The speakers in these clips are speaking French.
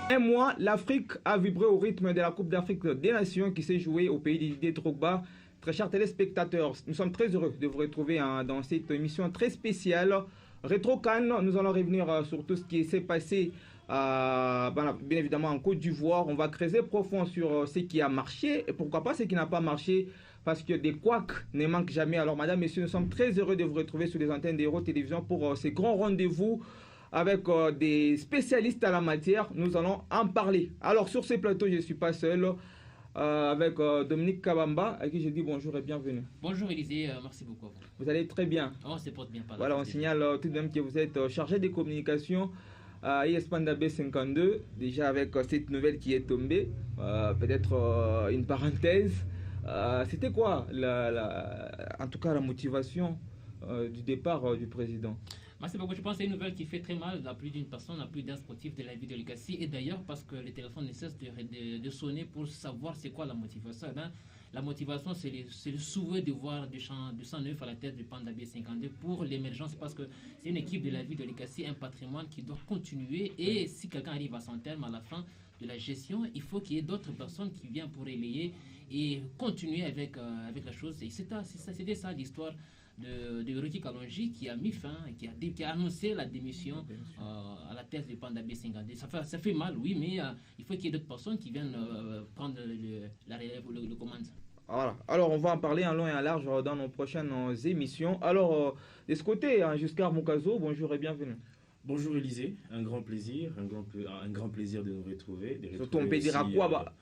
Un mois, l'Afrique a vibré au rythme de la Coupe d'Afrique des Nations qui s'est jouée au pays d'Didier Drogba. Très chers téléspectateurs, nous sommes très heureux de vous retrouver dans cette émission très spéciale. Rétro Cannes, nous allons revenir sur tout ce qui s'est passé bien évidemment en Côte d'Ivoire. On va creuser profond sur ce qui a marché et pourquoi pas ce qui n'a pas marché, parce que des couacs ne manquent jamais. Alors madame, messieurs, nous sommes très heureux de vous retrouver sur les antennes d'Héros Télévision pour ces grands rendez-vous avec des spécialistes à la matière. Nous allons en parler. Alors sur ce plateau, je ne suis pas seul, avec Dominique Kabamba, à qui je dis bonjour et bienvenue. Bonjour Élisée, merci beaucoup. Vous allez très bien. On se porte bien. Voilà, on signale tout de même que vous êtes chargé des communications à ISPANDA B52, déjà avec cette nouvelle qui est tombée, peut-être une parenthèse. C'était quoi, en tout cas, la motivation du départ du président? Merci beaucoup. Je pense que c'est une nouvelle qui fait très mal à plus d'une personne, à plus d'un sportif de la vie de l'Ucassi. Et d'ailleurs, parce que les téléphones ne cessent de sonner pour savoir c'est quoi la motivation. Eh bien, la motivation, c'est le souhait de voir du sang neuf à la tête du Panda B52 pour l'émergence, parce que c'est une équipe de la vie de l'Ucassi, un patrimoine qui doit continuer. Et si quelqu'un arrive à son terme, à la fin de la gestion, il faut qu'il y ait d'autres personnes qui viennent pour relayer et continuer avec la chose. Et c'était ça l'histoire de Rudy Kalonji qui a mis fin, qui a annoncé la démission à la tête du Panda B52. Ça fait mal, oui, mais il faut qu'il y ait d'autres personnes qui viennent prendre la relève ou le commande. Voilà. Alors, on va en parler en long et en large dans nos prochaines émissions. Alors, de ce côté, Giscard Moukazo, bonjour et bienvenue. Bonjour Élisée, un grand plaisir de nous retrouver. Surtout on peut dire à quoi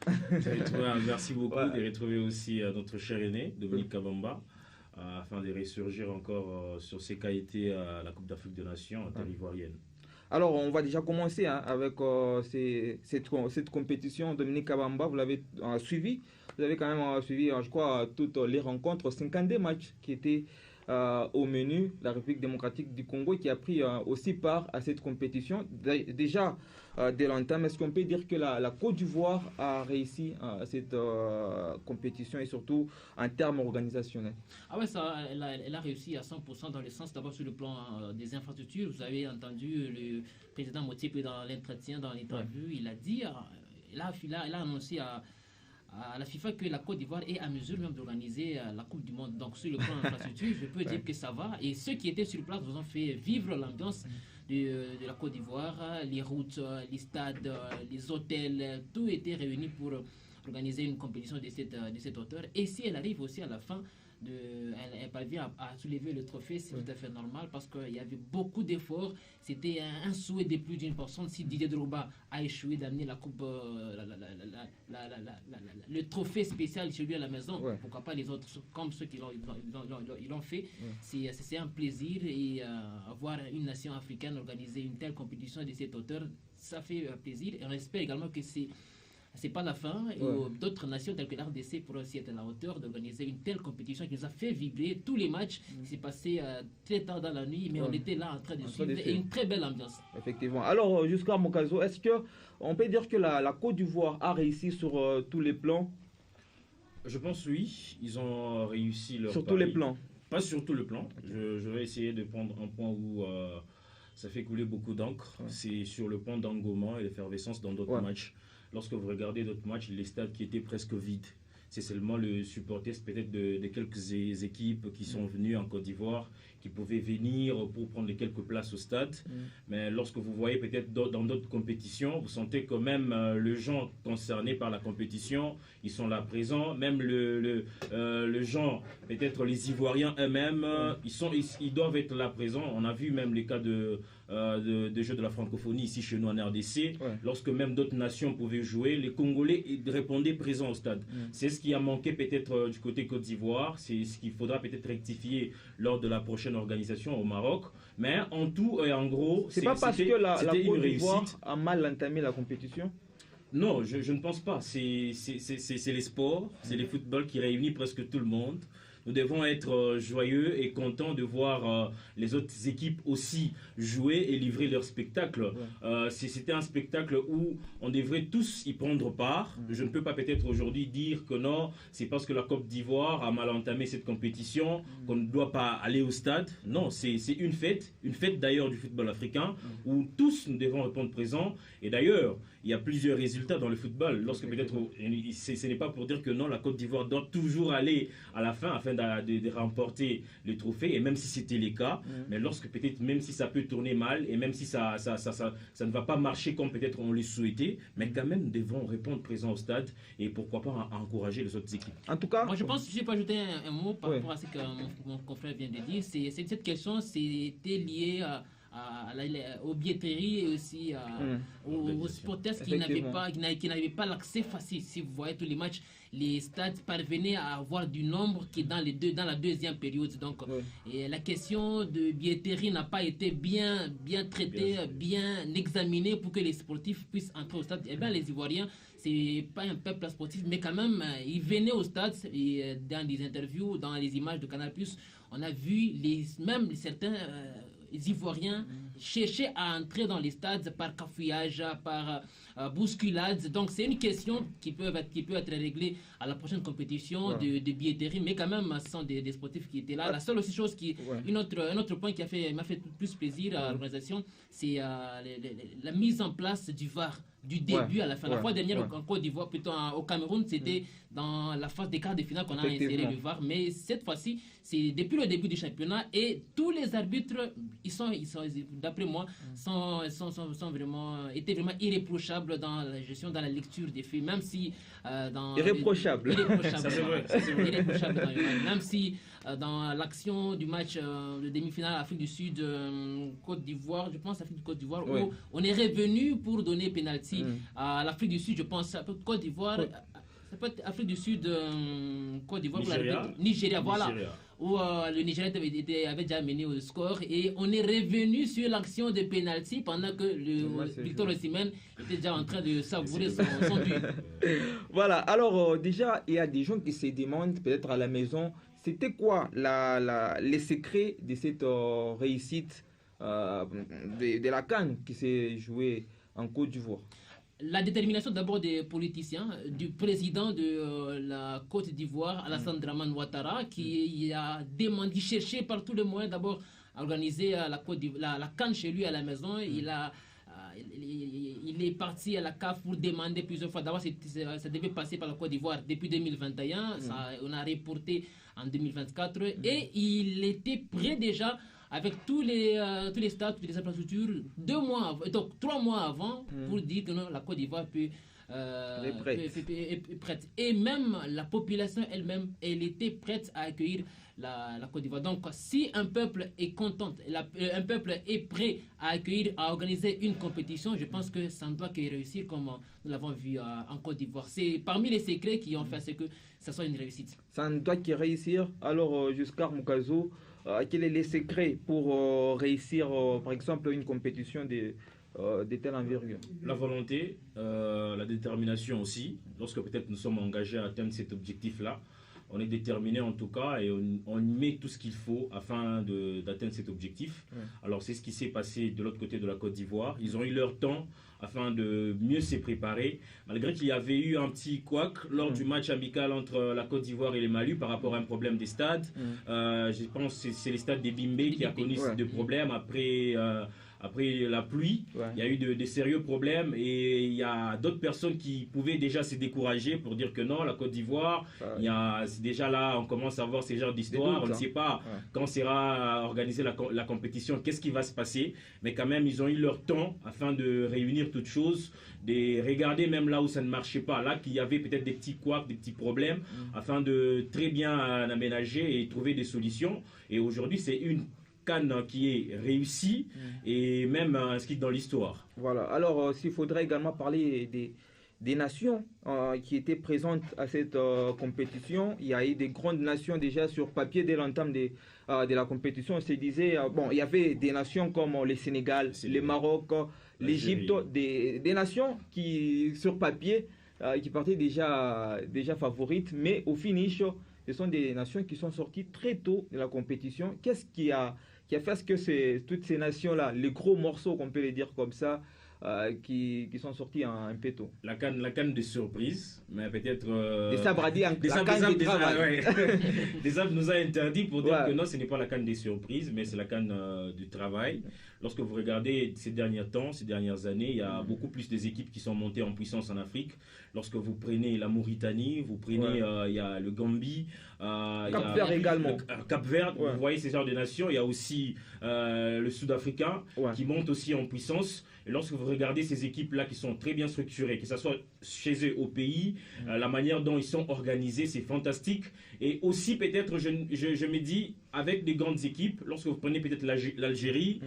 merci beaucoup de retrouver aussi notre cher aîné, Dominique Kabamba, afin de ressurgir encore sur ce qu'a été la Coupe d'Afrique des Nations en terre ivoirienne. Alors on va déjà commencer avec cette compétition. Dominique Kabamba, vous l'avez suivi. Vous avez quand même suivi, je crois, toutes les rencontres, 52 matchs qui étaient au menu, la République démocratique du Congo qui a pris aussi part à cette compétition. Déjà, dès longtemps, est-ce qu'on peut dire que la Côte d'Ivoire a réussi cette compétition et surtout en termes organisationnels? Ah ouais, elle a réussi à 100% dans le sens d'abord sur le plan des infrastructures. Vous avez entendu le président Motiepe dans l'entretien, dans l'interview, il a dit, il a annoncé à la FIFA que la Côte d'Ivoire est à mesure même d'organiser la Coupe du Monde. Donc sur le plan infrastructure, je peux dire que ça va. Et ceux qui étaient sur place vous ont fait vivre l'ambiance de la Côte d'Ivoire. Les routes, les stades, les hôtels, tout était réuni pour organiser une compétition de cette hauteur. Et si elle arrive aussi à la fin, elle parvient à soulever le trophée, c'est tout à fait normal parce qu'il y avait beaucoup d'efforts. C'était un souhait de plus d'une personne. Si Didier Drogba a échoué d'amener la coupe, le trophée spécial chez lui à la maison, pourquoi pas les autres, comme ceux qui l'ont fait. C'est un plaisir, et avoir une nation africaine organiser une telle compétition de cette hauteur, ça fait plaisir. Et on espère également que c'est pas la fin. D'autres nations telles que l'RDC pourraient aussi être à la hauteur d'organiser une telle compétition qui nous a fait vibrer tous les matchs. C'est passé très tard dans la nuit, mais on était là en train de suivre et une très belle ambiance. Effectivement. Alors, jusqu'à Mokazo, est-ce qu'on peut dire que la Côte d'Ivoire a réussi sur tous les plans? Je pense oui, ils ont réussi leur sur tous les plans. Pas sur tous les plans. Je vais essayer de prendre un point où ça fait couler beaucoup d'encre. C'est sur le point d'engouement et l'effervescence dans d'autres matchs. Lorsque vous regardez d'autres matchs, les stades qui étaient presque vides. C'est seulement le supporter peut-être de quelques équipes qui sont venues en Côte d'Ivoire, qui pouvaient venir pour prendre quelques places au stade. Mais lorsque vous voyez peut-être dans d'autres compétitions, vous sentez quand même les gens concernés par la compétition, ils sont là présents. Même le gens, peut-être les Ivoiriens eux-mêmes, ils doivent être là présents. On a vu même les cas de jeux de la francophonie ici chez nous en RDC. Lorsque même d'autres nations pouvaient jouer, les Congolais répondaient présents au stade. C'est ce qui a manqué peut-être du côté Côte d'Ivoire. C'est ce qu'il faudra peut-être rectifier lors de la prochaine organisation au Maroc. Mais en tout et en gros, c'est pas parce que la Côte d'Ivoire a mal entamé la compétition? Non, je ne pense pas. C'est les sports, c'est le football qui réunit presque tout le monde. nous devons être joyeux et contents de voir les autres équipes aussi jouer et livrer leur spectacle. C'était un spectacle où on devrait tous y prendre part. Je ne peux pas peut-être aujourd'hui dire que non, c'est parce que la Côte d'Ivoire a mal entamé cette compétition qu'on ne doit pas aller au stade. Non, c'est une fête d'ailleurs du football africain où tous nous devons répondre présents. Et d'ailleurs, il y a plusieurs résultats dans le football. Lorsque peut-être, ce n'est pas pour dire que non, la Côte d'Ivoire doit toujours aller à la fin afin de remporter le trophée. Et même si c'était le cas, mais lorsque peut-être, même si ça peut tourner mal et même si ça ne va pas marcher comme peut-être on le souhaitait, mais quand même, nous devons répondre présents au stade et pourquoi pas encourager les autres équipes. En tout cas, moi je pense que je peux ajouter un mot par rapport à ce que mon confrère vient de dire. Cette question, c'était lié aux billetteries et aussi aux supporters qui n'avaient pas l'accès facile. Si vous voyez tous les matchs, les stades parvenaient à avoir du nombre qui est dans la deuxième période. Donc, et la question de billetterie n'a pas été bien traitée, bien examinée pour que les sportifs puissent entrer au stade. Eh bien, les Ivoiriens, c'est pas un peuple sportif, mais quand même, ils venaient au stade et dans des interviews, dans les images de Canal+, on a vu même certains Ivoiriens cherchaient à entrer dans les stades par cafouillage, par bousculade. Donc c'est une question qui peut être réglée à la prochaine compétition de billetterie, mais quand même ce sont des sportifs qui étaient là. La seule aussi chose un autre point qui m'a fait plus plaisir à l'organisation, c'est la mise en place du VAR du début à la fin. La fois dernière en Côte d'Ivoire, plutôt au Cameroun, c'était dans la phase des quarts de finale qu'on a inséré le VAR. Mais cette fois-ci, c'est depuis le début du championnat et tous les arbitres, ils sont d'après moi, étaient vraiment irréprochables dans la gestion, dans la lecture des faits, même si irréprochable. Ça, c'est vrai. Irréprochable même si dans l'action du match de demi-finale Afrique du Sud Côte d'Ivoire, je pense Afrique du Côte d'Ivoire, où on est revenu pour donner penalty à l'Afrique du Sud, je pense Côte d'Ivoire. Ça peut être Afrique du Sud, Côte d'Ivoire, Nigeria, voilà. Où le Nigeria avait déjà mené au score et on est revenu sur l'action de penalty pendant que Victor Osimhen était déjà en train de savourer son but. Voilà, alors déjà, il y a des gens qui se demandent peut-être à la maison, c'était quoi les secrets de cette réussite de la CAN qui s'est jouée en Côte d'Ivoire? La détermination d'abord des politiciens, du président de la Côte d'Ivoire, Alassane Dramane Ouattara, qui a demandé, qui cherchait par tous les moyens d'abord à organiser la CAN chez lui à la maison. Il est parti à la CAF pour demander plusieurs fois. D'abord, ça devait passer par la Côte d'Ivoire depuis 2021. On a reporté en 2024. Et il était prêt déjà avec tous les stades, toutes les infrastructures, 3 mois avant, pour dire que non, la Côte d'Ivoire est prête. Et même la population elle-même, elle était prête à accueillir la Côte d'Ivoire. Donc, si un peuple est content, un peuple est prêt à accueillir, à organiser une compétition, je pense que ça ne doit que réussir comme nous l'avons vu en Côte d'Ivoire. C'est parmi les secrets qui ont fait à ce que ça soit une réussite. Ça ne doit que réussir. Alors, Giscard Moukazo, quels sont les secrets pour réussir, par exemple, une compétition de telle envergure? La volonté, la détermination aussi. Lorsque peut-être nous sommes engagés à atteindre cet objectif-là, on est déterminé en tout cas et on y met tout ce qu'il faut afin d'atteindre cet objectif. Alors c'est ce qui s'est passé de l'autre côté de la Côte d'Ivoire. Ils ont eu leur temps afin de mieux se préparer, malgré qu'il y avait eu un petit couac lors du match amical entre la Côte d'Ivoire et les Mali par rapport à un problème des stades. Je pense que c'est les stades des Bimbe qui a connu ce problème après la pluie. Il y a eu de sérieux problèmes et il y a d'autres personnes qui pouvaient déjà se décourager pour dire que non, la Côte d'Ivoire, c'est déjà là, on commence à voir ces genres d'histoires. On ne sait pas quand sera organisée la compétition, qu'est-ce qui va se passer. Mais quand même, ils ont eu leur temps afin de réunir toutes choses, de regarder même là où ça ne marchait pas, là qu'il y avait peut-être des petits couacs, des petits problèmes, afin de très bien aménager et trouver des solutions. Et aujourd'hui, c'est une CAN qui est réussie et même inscrite dans l'histoire. Voilà, alors s'il faudrait également parler des nations qui étaient présentes à cette compétition, il y a eu des grandes nations déjà sur papier dès l'entame de la compétition. On se disait, il y avait des nations comme le Sénégal, le Maroc, l'Égypte, des nations qui sur papier qui partaient déjà favorites, mais au finish, ce sont des nations qui sont sorties très tôt de la compétition. Qu'est-ce qui a fait ce que toutes ces nations-là, les gros morceaux, qu'on peut les dire comme ça, qui sont sortis un peu tôt? La canne de surprise, mais peut-être... Des sabres a dit la canne de travail. Des sabres nous a interdit pour dire que non, ce n'est pas la canne des surprises, mais c'est la canne du travail. Lorsque vous regardez ces dernières années, il y a beaucoup plus des équipes qui sont montées en puissance en Afrique. Lorsque vous prenez la Mauritanie, vous prenez il y a le Gambie, Cap-Vert également. Cap-Vert, vous voyez ces genres de nations. Il y a aussi le Sud-Africain qui monte aussi en puissance. Et lorsque vous regardez ces équipes-là qui sont très bien structurées, que ce soit chez eux au pays, la manière dont ils sont organisés, c'est fantastique. Et aussi peut-être, je me dis, avec des grandes équipes, lorsque vous prenez peut-être l'Algérie,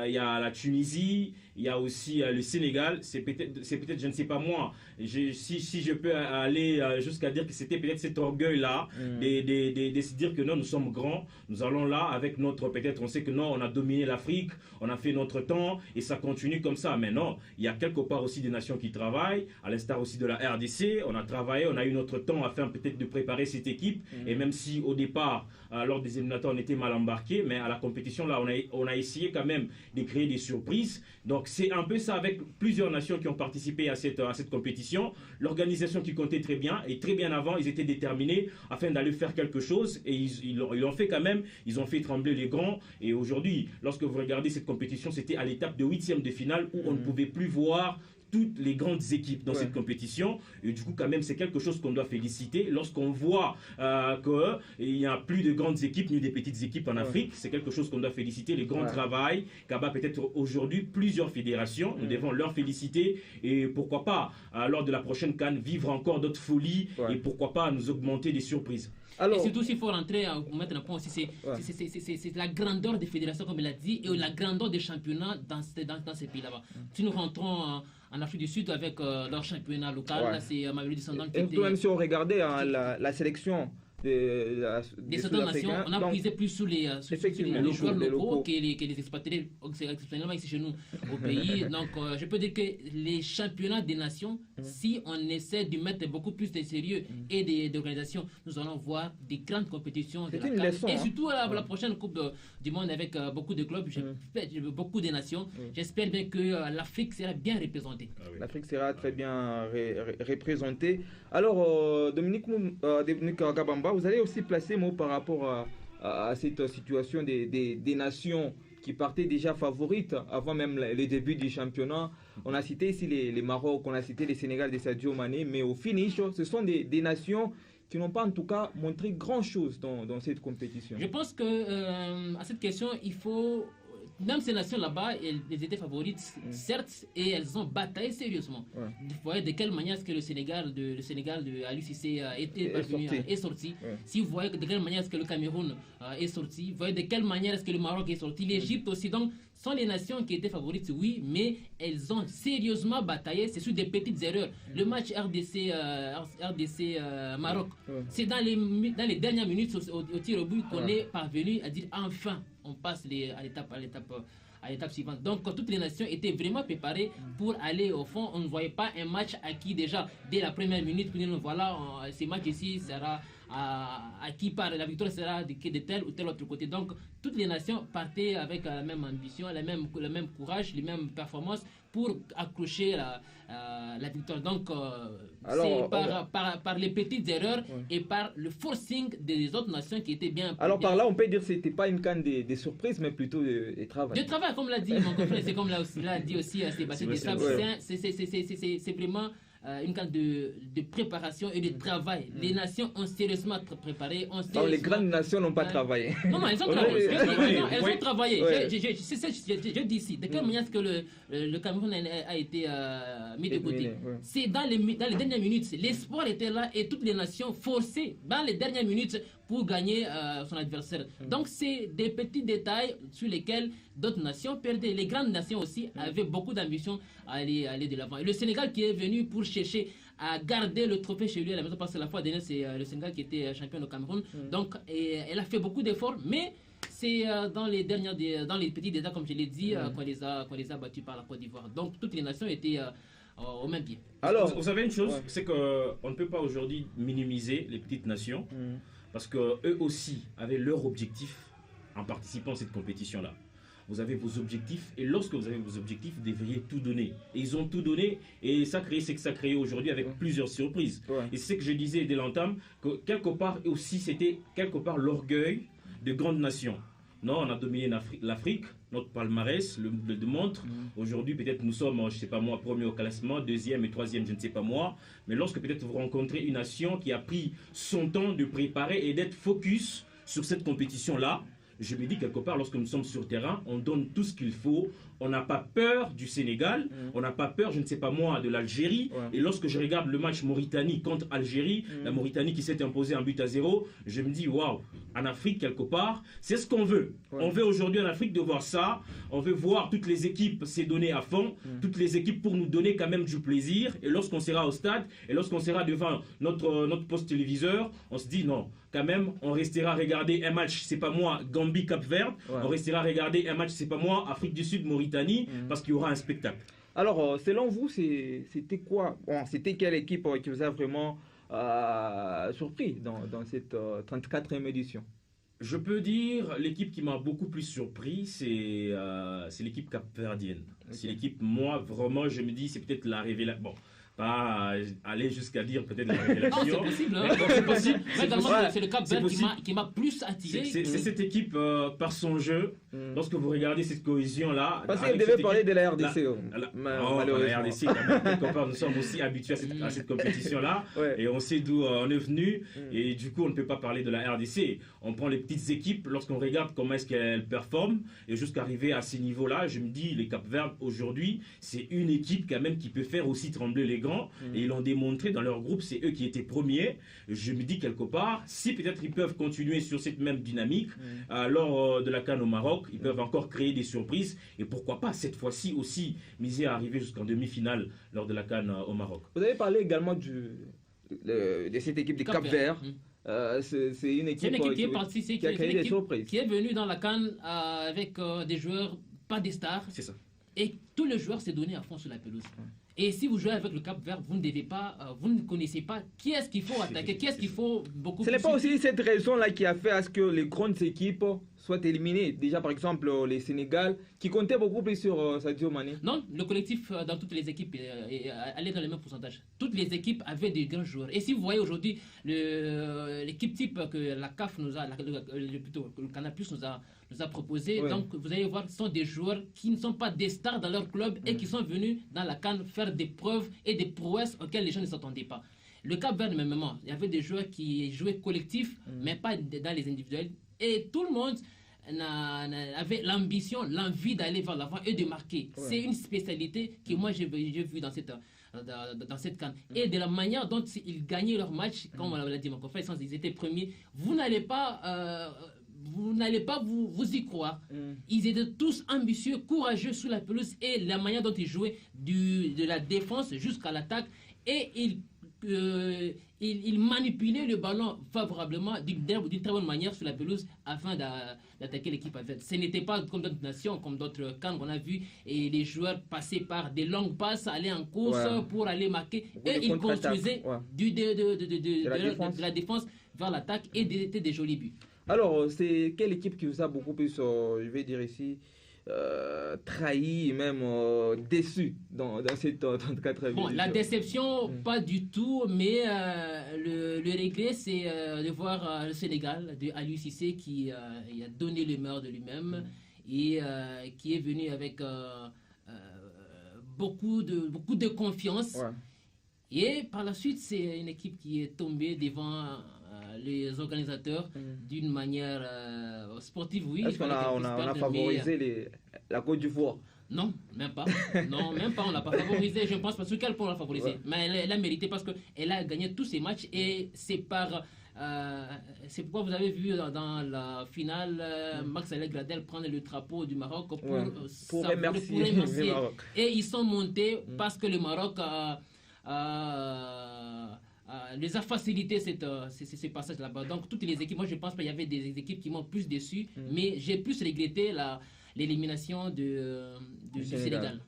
il y a la Tunisie, il y a aussi le Sénégal, c'est peut-être, je ne sais pas moi, si je peux aller jusqu'à dire que c'était peut-être cet orgueil-là, de se dire que non, nous sommes grands, nous allons là avec notre, peut-être on sait que non, on a dominé l'Afrique, on a fait notre temps, et ça continue comme ça. Mais non, il y a quelque part aussi des nations qui travaillent, à l'instar aussi de la RDC, on a travaillé, on a eu notre temps afin peut-être de préparer cette équipe, et même si au départ, lors des éliminatoires, on était mal embarqué, mais à la compétition, là, on a essayé quand même de créer des surprises. Donc c'est un peu ça avec plusieurs nations qui ont participé à cette compétition. L'organisation qui comptait très bien, et très bien avant, ils étaient déterminés afin d'aller faire quelque chose, et ils l'ont fait quand même. Ils ont fait trembler les grands, et aujourd'hui, lorsque vous regardez cette compétition, c'était à l'étape de 8e de finale où on ne pouvait plus voir toutes les grandes équipes dans cette compétition. Et du coup, quand même, c'est quelque chose qu'on doit féliciter. Lorsqu'on voit qu'il n'y a plus de grandes équipes ni des petites équipes en Afrique, c'est quelque chose qu'on doit féliciter. Le grand travail qu'Abba peut-être aujourd'hui plusieurs fédérations, nous devons leur féliciter. Et pourquoi pas, lors de la prochaine CAN, vivre encore d'autres folies et pourquoi pas nous augmenter des surprises. Alors, et surtout, s'il faut rentrer, mettre un point aussi, c'est la grandeur des fédérations, comme il a dit, et la grandeur des championnats dans ces pays-là. Si nous rentrons en Afrique du Sud avec leur championnat local, là, c'est Mamelodi Sundowns qui était... Même si on regardait la sélection des certaines nations, on a puisé plus sur les joueurs locaux que les expatriés, exceptionnellement ici chez nous au pays. Donc, je peux dire que les championnats des nations, si on essaie de mettre beaucoup plus de sérieux et d'organisation, nous allons voir des grandes compétitions de la CAN. Et surtout la prochaine Coupe du Monde avec beaucoup de clubs, beaucoup de nations. J'espère bien que l'Afrique sera bien représentée. L'Afrique sera très bien représentée. Alors, Dominique Kabamba, vous allez aussi placer mot par rapport à cette situation des nations qui partaient déjà favorites avant même le début du championnat. On a cité ici les Maroc, on a cité les Sénégal de Sadio Mané, mais au finish, ce sont des nations qui n'ont pas en tout cas montré grand-chose dans cette compétition. Je pense que à cette question, il faut... Même ces nations là-bas, elles étaient favorites, certes, et elles ont bataillé sérieusement. Vous voyez de quelle manière est-ce que le Sénégal de Aliou Cissé est sorti. Si vous voyez de quelle manière est-ce que le Cameroun est sorti, vous voyez de quelle manière est-ce que le Maroc est sorti, l'Égypte aussi. Donc, sont les nations qui étaient favorites, oui, mais elles ont sérieusement bataillé. C'est sur des petites erreurs. Le match RDC-Maroc, c'est dans les dernières minutes au tir au but qu'on est parvenu à dire enfin, on passe à l'étape suivante. Donc, toutes les nations étaient vraiment préparées pour aller au fond. On ne voyait pas un match acquis déjà dès la première minute. Voilà, ce match ici sera acquis par la victoire sera de tel ou tel autre côté. Donc, toutes les nations partaient avec la même ambition, le même courage, les mêmes performances pour accrocher la victoire. Donc, c'est par les petites erreurs et par le forcing des autres nations qui étaient bien... Alors, par là, on peut dire que ce n'était pas une canne des surprises, mais plutôt de travail. De travail, comme l'a dit mon confrère, c'est comme l'a dit aussi Sébastien Desabre. C'est vraiment... une canne de préparation et de travail. Les nations ont sérieusement préparé. Les grandes nations n'ont pas travaillé. Non, elles ont travaillé. Elles ont travaillé. Je dis ici, de quelle manière est-ce que le Cameroun a été mis de côté. C'est dans les dernières minutes. L'espoir était là et toutes les nations forcées dans les dernières minutes pour gagner son adversaire. Donc, c'est des petits détails sur lesquels d'autres nations perdaient. Les grandes nations aussi avaient beaucoup d'ambition à aller de l'avant. Et le Sénégal qui est venu pour chercher à garder le trophée chez lui à la maison, parce que la fois dernière, c'est le Sénégal qui était champion au Cameroun. Donc, elle a fait beaucoup d'efforts, mais c'est dans les petits détails, comme je l'ai dit, qu'on les a battus par la Côte d'Ivoire. Donc, toutes les nations étaient au même pied. Alors, vous savez une chose, c'est qu'on ne peut pas aujourd'hui minimiser les petites nations parce qu'eux aussi avaient leur objectif en participant à cette compétition-là. Vous avez vos objectifs et lorsque vous avez vos objectifs, vous devriez tout donner. Et ils ont tout donné et ça crée ce que ça crée aujourd'hui avec plusieurs surprises. Et c'est ce que je disais dès l'entame, que quelque part aussi c'était quelque part l'orgueil de grandes nations. Non, on a dominé l'Afrique, notre palmarès le démontre. Aujourd'hui, peut-être nous sommes, je ne sais pas moi, premier au classement, deuxième et troisième, je ne sais pas moi. Mais lorsque peut-être vous rencontrez une nation qui a pris son temps de préparer et d'être focus sur cette compétition-là, je me dis quelque part, lorsque nous sommes sur le terrain, on donne tout ce qu'il faut. On n'a pas peur du Sénégal, on n'a pas peur, je ne sais pas moi, de l'Algérie. Et lorsque je regarde le match Mauritanie contre Algérie, la Mauritanie qui s'est imposée 1-0, je me dis, waouh, en Afrique, quelque part, c'est ce qu'on veut. On veut aujourd'hui en Afrique de voir ça. On veut voir toutes les équipes s'est donner à fond, toutes les équipes pour nous donner quand même du plaisir. Et lorsqu'on sera au stade, et lorsqu'on sera devant notre poste téléviseur, on se dit non. Quand même, on restera regarder un match, c'est pas moi, Gambie-Cap-Vert. On restera regarder un match, c'est pas moi, Afrique du Sud-Mauritanie, parce qu'il y aura un spectacle. Alors, selon vous, c'était quoi? C'était quelle équipe qui vous a vraiment surpris dans cette 34e édition? Je peux dire, l'équipe qui m'a beaucoup plus surpris, c'est l'équipe cap-verdienne. C'est l'équipe, moi, vraiment, je me dis, c'est peut-être la révélation. Bon, pas aller jusqu'à dire peut-être la révélation. Non, c'est possible. Hein. C'est possible. C'est le Cap Vert qui m'a plus attiré. C'est cette équipe par son jeu. Lorsque vous regardez cette cohésion-là. Parce qu'il devait parler de la RDC. La RDC, quand même, nous sommes aussi habitués à cette compétition-là. Et on sait d'où on est venu. Et du coup, on ne peut pas parler de la RDC. On prend les petites équipes lorsqu'on regarde comment est-ce qu'elles performent. Et jusqu'à arriver à ces niveaux-là, je me dis, les Cap Vert aujourd'hui, c'est une équipe quand même qui peut faire aussi trembler les grands. Et ils l'ont démontré dans leur groupe, c'est eux qui étaient premiers. Je me dis quelque part, si peut-être ils peuvent continuer sur cette même dynamique, lors de la CAN au Maroc, ils peuvent encore créer des surprises. Et pourquoi pas cette fois-ci aussi miser à arriver jusqu'en demi-finale lors de la CAN au Maroc. Vous avez parlé également de cette équipe du Cap-Vert. C'est une équipe qui a créé des surprises. Qui est venue dans la CAN avec des joueurs, pas des stars. C'est ça. Et tous les joueurs s'est donné à fond sur la pelouse. Et si vous jouez avec le Cap-Vert, vous ne connaissez pas qui est-ce qu'il faut attaquer, qui est-ce qu'il faut beaucoup plus. Ce n'est pas aussi cette raison-là qui a fait à ce que les grandes équipes soient éliminées. Déjà, par exemple, les Sénégal, qui comptaient beaucoup plus sur Sadio Mané. Non, le collectif dans toutes les équipes allait dans le même pourcentage. Toutes les équipes avaient des grands joueurs. Et si vous voyez aujourd'hui l'équipe type que la CAF nous a, plutôt le Canal Plus nous a proposé, donc vous allez voir, ce sont des joueurs qui ne sont pas des stars dans leur club et qui sont venus dans la CAN faire des preuves et des prouesses auxquelles les gens ne s'attendaient pas. Le Cap-Vert, même, il y avait des joueurs qui jouaient collectif, mais pas dans les individuels. Et tout le monde avait l'ambition, l'envie d'aller vers l'avant et de marquer. C'est une spécialité que moi j'ai vue dans cette CAN. Et de la manière dont ils gagnaient leur match, comme on l'a dit, mon confrère, ils étaient premiers, vous n'allez pas vous y croire. Ils étaient tous ambitieux, courageux sur la pelouse et la manière dont ils jouaient de la défense jusqu'à l'attaque. Et ils manipulaient le ballon favorablement d'une très bonne manière sur la pelouse afin d'attaquer l'équipe adverse. Ce n'était pas comme d'autres nations, comme d'autres camps qu'on a vu, et les joueurs passaient par des longues passes, allaient en course pour aller marquer. Et ils construisaient de la défense vers l'attaque et des jolis buts. Alors, c'est quelle équipe qui vous a beaucoup plus, je vais dire ici, trahi et même déçu dans cette 34e Bon, la déception, pas du tout, mais le regret, c'est de voir le Sénégal, de Aliou Cissé, qui a donné le meilleur de lui-même et qui est venu avec beaucoup de confiance. Et par la suite, c'est une équipe qui est tombée devant les organisateurs d'une manière sportive, oui. Est-ce qu'on a favorisé la Côte d'Ivoire? Non, même pas. Non, même pas, on l'a pas favorisé. Je pense pas sur quel point on l'a favorisé. Mais elle a mérité parce qu'elle a gagné tous ses matchs et c'est c'est pourquoi vous avez vu dans la finale Max Alec Gradel prendre le drapeau du Maroc pour remercier le Maroc. Et ils sont montés parce que le Maroc les a facilité ces passages là-bas. Donc toutes les équipes, moi je pense qu'il y avait des équipes qui m'ont plus déçu, mais j'ai plus regretté l'élimination du Sénégal.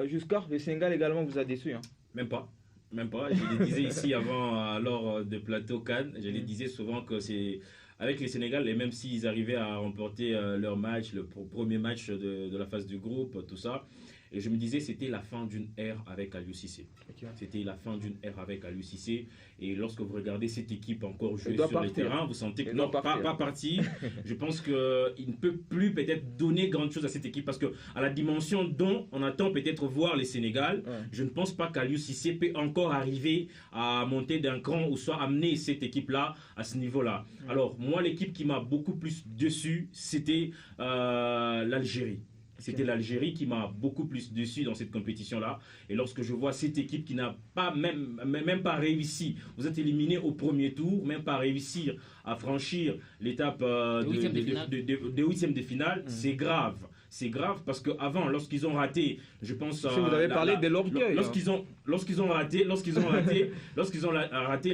Jusqu'à le Sénégal également vous a déçu. Hein. Même pas. Même pas. Je le disais ici avant, lors de Plateau Cannes, je le disais souvent que c'est avec les Sénégal, et même s'ils arrivaient à remporter leur match, le premier match de la phase du groupe, tout ça, et je me disais c'était la fin d'une ère avec Aliou Cissé. Okay. C'était la fin d'une ère avec Aliou Cissé. Et lorsque vous regardez cette équipe encore jouer sur le terrain, vous sentez que non, pas parti. Je pense qu'il ne peut plus peut-être donner grand chose à cette équipe parce qu'à la dimension dont on attend peut-être voir les Sénégal, je ne pense pas qu'Aliou Cissé peut encore arriver à monter d'un cran ou soit amener cette équipe-là à ce niveau-là. Alors, moi, l'équipe qui m'a beaucoup plus déçu, c'était l'Algérie. C'était l'Algérie qui m'a beaucoup plus déçu dans cette compétition-là. Et lorsque je vois cette équipe qui n'a pas même pas réussi, vous êtes éliminé au premier tour, même pas réussir à franchir l'étape des huitièmes de finale, c'est grave. C'est grave parce qu'avant, lorsqu'ils ont raté, je pense... vous avez parlé de l'orgueil. Lorsqu'ils ont raté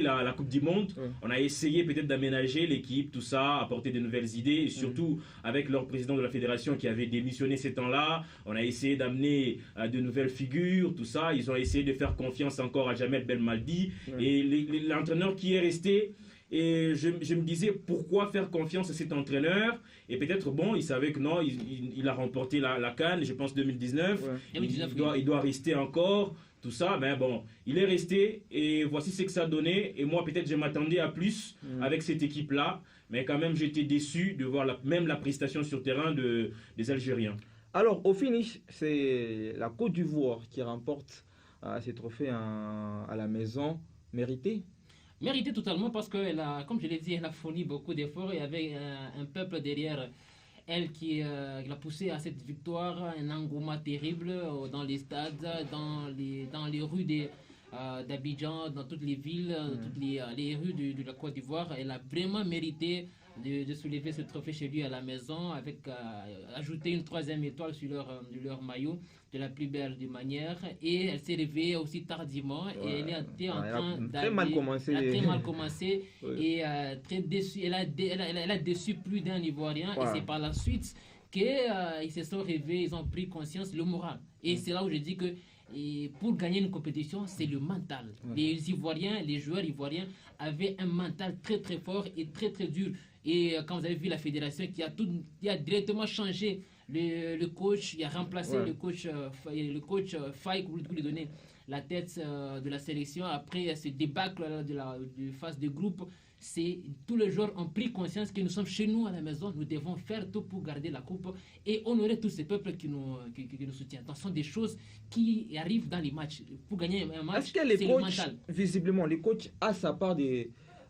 la Coupe du Monde, on a essayé peut-être d'aménager l'équipe, tout ça, apporter de nouvelles idées. Et surtout, avec leur président de la fédération qui avait démissionné ces temps-là, on a essayé d'amener de nouvelles figures, tout ça. Ils ont essayé de faire confiance encore à Jamel Belmadi. Et l'entraîneur qui est resté... Et je me disais, pourquoi faire confiance à cet entraîneur? Et peut-être, bon, il savait que non, il a remporté la CAN, je pense 2019. Il doit rester encore, tout ça. Mais bon, il est resté et voici ce que ça a donné. Et moi, peut-être, je m'attendais à plus avec cette équipe-là. Mais quand même, j'étais déçu de voir même la prestation sur terrain des Algériens. Alors, au finish, c'est la Côte d'Ivoire qui remporte ces trophées à la maison. Mérité totalement parce qu'elle a, comme je l'ai dit, elle a fourni beaucoup d'efforts et avait un peuple derrière elle qui l'a poussé à cette victoire, un engouement terrible dans les stades, dans les rues d'Abidjan, dans toutes les villes, toutes les rues de la Côte d'Ivoire. Elle a vraiment mérité de soulever ce trophée chez lui à la maison, avec ajouter une 3e étoile sur leur maillot de la plus belle des manières. Et elle s'est réveillée aussi tardivement et elle était en train d'aller. Elle a très mal commencé et très déçue. Elle a déçu plus d'un Ivoirien et c'est par la suite qu'ils se sont réveillés, ils ont pris conscience, le moral. Et c'est là où je dis que pour gagner une compétition, c'est le mental. Les joueurs ivoiriens avaient un mental très très fort et très très dur. Et quand vous avez vu la fédération qui a directement changé le coach, il a remplacé le coach Faye pour lui donner la tête de la sélection après ce débâcle de phase de groupe. Tous les joueurs ont pris conscience que nous sommes chez nous à la maison, nous devons faire tout pour garder la coupe et honorer tous ces peuples qui nous soutiennent. Donc, ce sont des choses qui arrivent dans les matchs. Pour gagner un match, c'est le mental. Visiblement, les coachs ont sa part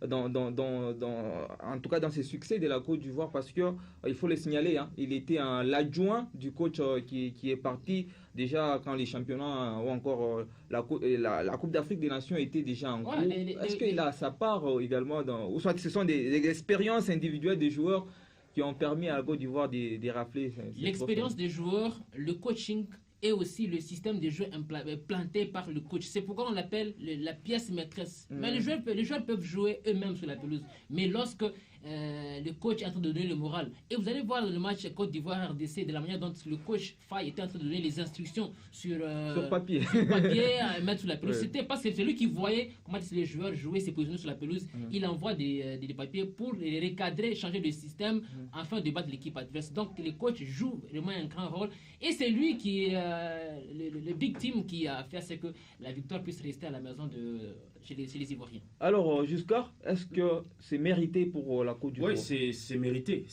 en tout cas dans ses succès de la Côte d'Ivoire parce que il faut le signaler, hein, il était l'adjoint du coach qui est parti déjà quand les championnats ou encore la Coupe d'Afrique des Nations était déjà en cours. Est-ce qu'il a sa part également ou soit ce sont des expériences individuelles des joueurs qui ont permis à la Côte d'Ivoire de rafler l'expérience des joueurs, le coaching et aussi le système de jeu implanté par le coach. C'est pourquoi on l'appelle la pièce maîtresse. Mais les joueurs peuvent jouer eux-mêmes sur la pelouse. Mais lorsque le coach est en train de donner le moral, et vous allez voir le match Côte d'Ivoire-RDC, de la manière dont le coach Faye était en train de donner les instructions sur papier à mettre sur la pelouse. C'était parce que c'est lui qui voyait comment les joueurs jouaient, se positionner sur la pelouse. Il envoie des papiers pour les recadrer, changer de système, afin de battre l'équipe adverse. Donc le coach joue vraiment un grand rôle. Et c'est lui qui est le big team qui a fait ce que la victoire puisse rester à la maison chez les Ivoiriens. Alors, Jusqu'à, est-ce que c'est mérité pour la Côte d'Ivoire? Oui, c'est mérité,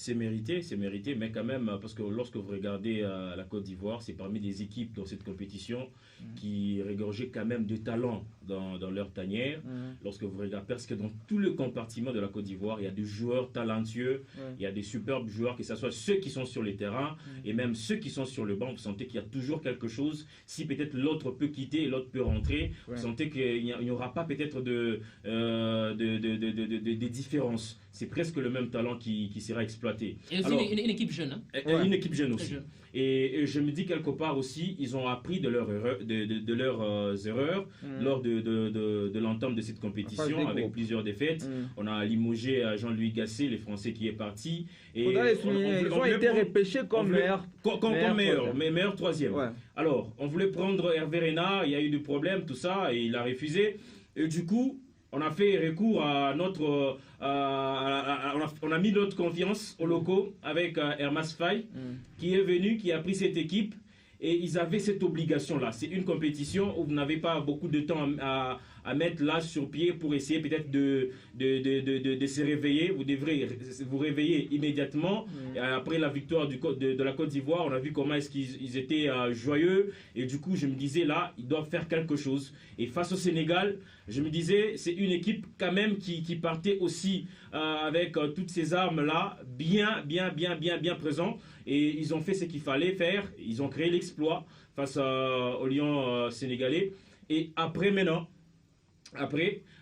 mais quand même, parce que lorsque vous regardez la Côte d'Ivoire, c'est parmi les équipes dans cette compétition qui regorgeaient quand même de talent dans leur tanière. Lorsque vous regardez, parce que dans tout le compartiment de la Côte d'Ivoire, il y a des joueurs talentueux, il y a des superbes joueurs, que ce soit ceux qui sont sur les terrains et même ceux qui sont sur le banc. Vous sentez qu'il y a toujours quelque chose. Si peut-être l'autre peut quitter et l'autre peut rentrer, vous sentez qu'il n'y aura pas peut-être peut-être des différences. C'est presque le même talent qui sera exploité. Et aussi une équipe jeune. Hein. Une équipe jeune aussi. Jeune. Et je me dis quelque part aussi, ils ont appris de leurs erreurs lors de l'entame de cette compétition avec plusieurs défaites. On a limogé Jean-Louis Gasset, le Français qui est parti. Et ils ont été repêchés comme meilleur troisième. Ouais. Alors, on voulait prendre Hervé Renard, il y a eu des problèmes, tout ça, et il a refusé. Et du coup, on a fait recours à notre... on a mis notre confiance aux locaux avec Hermas Faye, qui est venu, qui a pris cette équipe. Et ils avaient cette obligation-là. C'est une compétition où vous n'avez pas beaucoup de temps à mettre là sur pied pour essayer peut-être de se réveiller. Vous devrez vous réveiller immédiatement. Et après la victoire de la Côte d'Ivoire, on a vu comment est-ce qu'ils étaient joyeux. Et du coup, je me disais là, ils doivent faire quelque chose. Et face au Sénégal, je me disais, c'est une équipe quand même qui partait aussi avec toutes ces armes-là, bien présent. Et ils ont fait ce qu'il fallait faire. Ils ont créé l'exploit face aux Lions sénégalais. Et après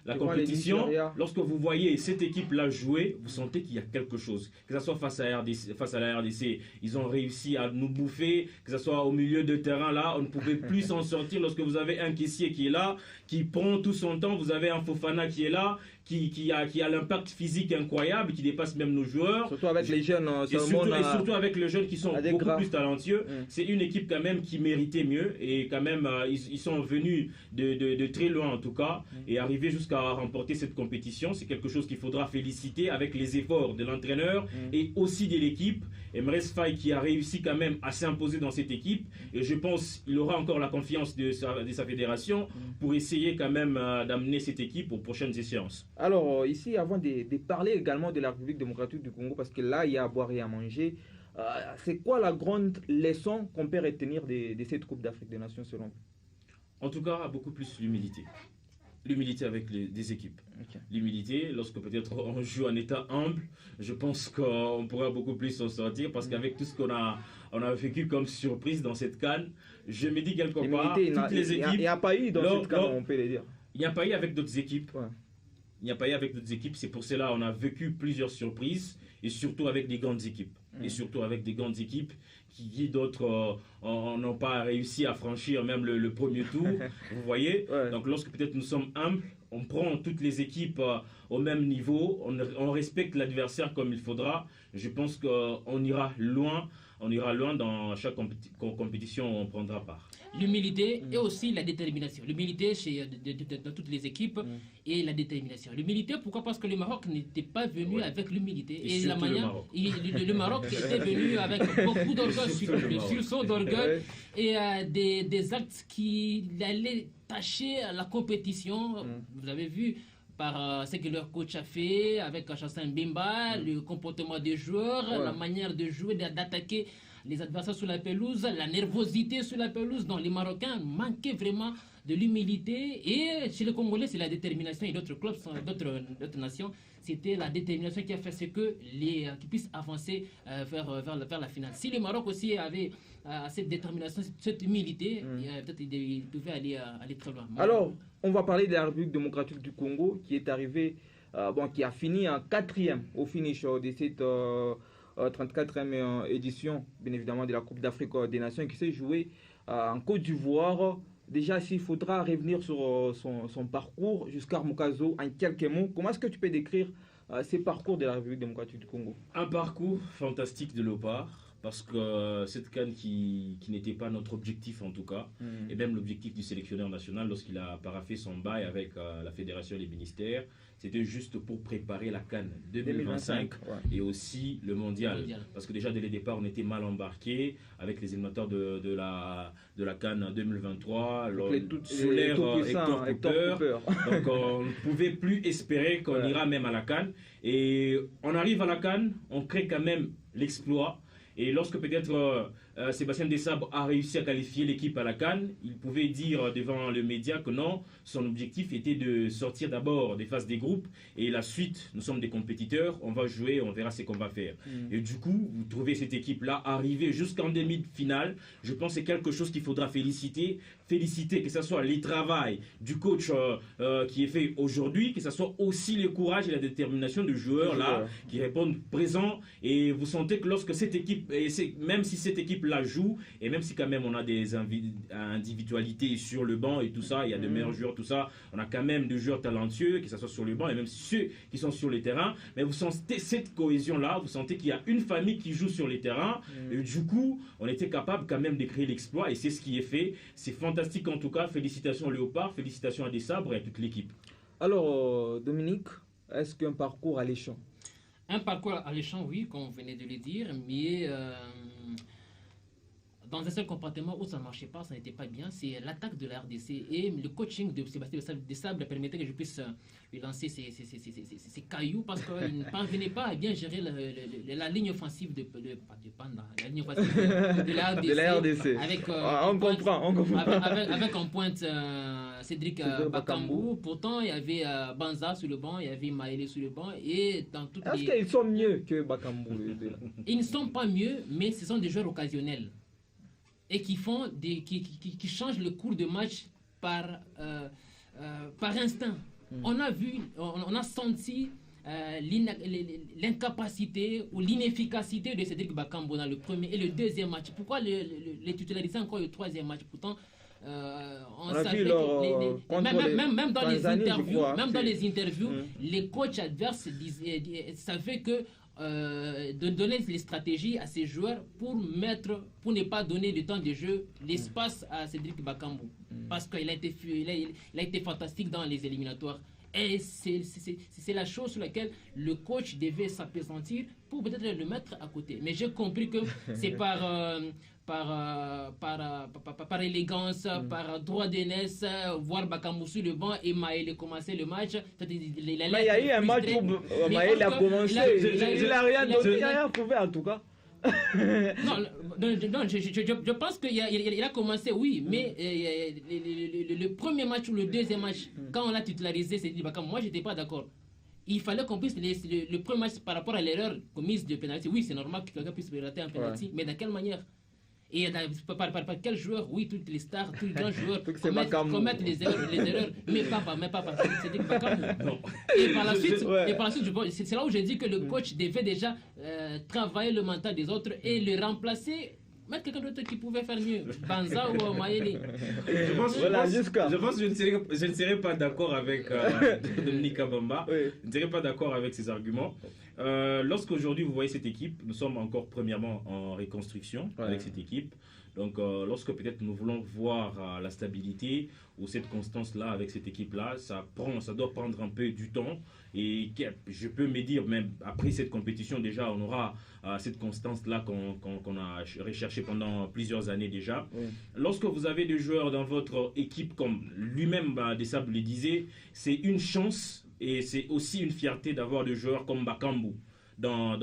la compétition, lorsque vous voyez cette équipe-là jouer, vous sentez qu'il y a quelque chose. Que ce soit face à la RDC, ils ont réussi à nous bouffer. Que ce soit au milieu de terrain, là, on ne pouvait plus s'en sortir. Lorsque vous avez un caissier qui est là, qui prend tout son temps, vous avez un Fofana qui est là, qui a l'impact physique incroyable, qui dépasse même nos joueurs. Surtout avec les jeunes. Et surtout avec les jeunes qui sont beaucoup plus talentueux. C'est une équipe quand même qui méritait mieux. Et quand même, ils sont venus de très loin en tout cas. Et arriver jusqu'à remporter cette compétition, c'est quelque chose qu'il faudra féliciter avec les efforts de l'entraîneur et aussi de l'équipe. Emres Faye qui a réussi quand même à s'imposer dans cette équipe. Et je pense qu'il aura encore la confiance de sa fédération pour essayer quand même d'amener cette équipe aux prochaines échéances. Alors ici, avant de parler également de la République démocratique du Congo, parce que là, il y a à boire et à manger, c'est quoi la grande leçon qu'on peut retenir de cette Coupe d'Afrique des Nations selon vous? En tout cas, beaucoup plus l'humilité. L'humilité avec des équipes. Okay. L'humilité, lorsque peut-être on joue en état humble, je pense qu'on pourra beaucoup plus s'en sortir parce qu'avec tout ce qu'on a vécu comme surprise dans cette CAN, je me dis quelque part, toutes les équipes... Il n'y a pas eu dans cette CAN, on peut le dire. Il n'y a pas eu avec d'autres équipes. Ouais. Il n'y a pas eu avec d'autres équipes. C'est pour cela qu'on a vécu plusieurs surprises et surtout avec des grandes équipes. Et surtout avec des grandes équipes qui d'autres n'ont pas réussi à franchir même le premier tour. Vous voyez. Donc lorsque peut-être nous sommes humbles, on prend toutes les équipes au même niveau, on respecte l'adversaire comme il faudra. Je pense qu'on ira loin. On ira loin dans chaque compétition où on prendra part. L'humilité et aussi la détermination. L'humilité dans toutes les équipes et la détermination. L'humilité, pourquoi? Parce que le Maroc n'était pas venu avec l'humilité. Et la manière, le Maroc était venu avec beaucoup d'orgueil, le sursaut d'orgueil et des actes qui allaient tâcher la compétition. Vous avez vu par ce que leur coach a fait avec Chassin Mbemba, le comportement des joueurs, la manière de jouer, d'attaquer les adversaires sur la pelouse, la nervosité sur la pelouse. Donc les Marocains manquaient vraiment de l'humilité. Et chez les Congolais, c'est la détermination. Et d'autres clubs, d'autres nations, c'était la détermination qui a fait ce que qui puissent avancer vers la finale. Si le Maroc aussi avait cette détermination, cette humilité, peut-être il pouvait aller très loin. Alors, on va parler de la République démocratique du Congo qui est arrivée, qui a fini en 4e au finish de cette 34e édition, bien évidemment, de la Coupe d'Afrique des Nations qui s'est jouée en Côte d'Ivoire. Déjà, s'il faudra revenir sur son parcours jusqu'à Mukazo en quelques mots, comment est-ce que tu peux décrire ce parcours de la République démocratique du Congo? Un parcours fantastique de nos part. Parce que cette CAN qui n'était pas notre objectif en tout cas, et même l'objectif du sélectionneur national lorsqu'il a paraphé son bail avec la fédération et les ministères, c'était juste pour préparer la CAN 2025 et aussi le mondial. Parce que déjà dès le départ on était mal embarqué avec les éliminatoires de la CAN 2023, sous l'ère Hector Cooper. Donc on ne pouvait plus espérer qu'on ira même à la CAN. Et on arrive à la CAN, on crée quand même l'exploit. Et lorsque peut-être Sébastien Desabre a réussi à qualifier l'équipe à la CAN, il pouvait dire devant le média que non, son objectif était de sortir d'abord des phases des groupes et la suite, nous sommes des compétiteurs, on va jouer, on verra ce qu'on va faire. Et du coup, vous trouvez cette équipe-là arriver jusqu'en demi-finale. Je pense que c'est quelque chose qu'il faudra féliciter, que ce soit les travail du coach qui est fait aujourd'hui, que ce soit aussi le courage et la détermination du joueur là qui répondent présents. Et vous sentez que lorsque cette équipe, même si cette équipe là joue, et même si quand même on a des individualités sur le banc et tout ça, il y a de meilleurs joueurs, tout ça, on a quand même des joueurs talentueux, que ce soit sur le banc et même ceux qui sont sur le terrain, mais vous sentez cette cohésion là, vous sentez qu'il y a une famille qui joue sur les terrains, et du coup on était capable quand même de créer l'exploit, et c'est ce qui est fait. C'est fantastique en tout cas. Félicitations Léopard, félicitations à Desabre et à toute l'équipe. Alors Dominique, est-ce qu'un parcours alléchant? Un parcours alléchant, oui, comme vous venez de le dire, mais dans un seul compartiment où ça ne marchait pas, ça n'était pas bien, c'est l'attaque de la RDC, et le coaching de Sébastien Desabre permettait que je puisse lui lancer ces cailloux, parce qu'il ne parvenait pas à bien gérer la ligne offensive de la RDC. Avec, on comprend. Avec en pointe Cédric Bakambu. Pourtant, il y avait Banza sur le banc, il y avait Maëlé sur le banc, et dans toutes Est-ce qu'ils sont mieux que Bakambu? Ils ne sont pas mieux, mais ce sont des joueurs occasionnels et qui changent le cours de match par instinct. On a senti l'incapacité ou l'inefficacité de Cédric Bakambu dans le premier et le deuxième match. Pourquoi les titulariser encore le troisième match? Pourtant, on savait même dans les interviews, les coachs adverses savaient que de donner les stratégies à ces joueurs pour ne pas donner le temps de jeu, l'espace à Cédric Bakambu, parce qu'il a été fantastique dans les éliminatoires. Et c'est la chose sur laquelle le coach devait s'appesantir pour peut-être le mettre à côté. Mais j'ai compris que c'est par élégance, par droit d'aînesse, voir Bakambu sur le banc et Maël commencer le match. Mais il y a eu un match où Maël a commencé. Il n'a rien prouvé en tout cas. non, je pense qu'il a commencé, oui, mais le premier match ou le deuxième match, quand on l'a titularisé, c'est dit Bakambu, moi j'étais pas d'accord. Il fallait qu'on puisse le premier match par rapport à l'erreur commise de pénalty. Oui, c'est normal que quelqu'un puisse rater un pénalty, mais dans quelle manière? Et par quel joueur? Oui, toutes les stars, tous les grands joueurs commettent les erreurs, mais pas Cédric Bakambu. Et par la suite, c'est là où j'ai dit que le coach devait déjà travailler le mental des autres et le remplacer, mettre quelqu'un d'autre qui pouvait faire mieux, Banza ou Maëlé. Je pense que je ne serais pas d'accord avec Dominique Kabamba. Je ne serais pas d'accord avec ses arguments. Lorsqu'aujourd'hui vous voyez cette équipe, nous sommes encore premièrement en reconstruction avec cette équipe. Donc lorsque peut-être nous voulons voir la stabilité ou cette constance-là avec cette équipe-là, ça doit prendre un peu du temps. Et je peux me dire, même après cette compétition déjà, on aura cette constance-là qu'on a recherchée pendant plusieurs années déjà. Lorsque vous avez des joueurs dans votre équipe, comme lui-même Desabre le disait, c'est une chance. Et c'est aussi une fierté d'avoir des joueurs comme Bakambu dans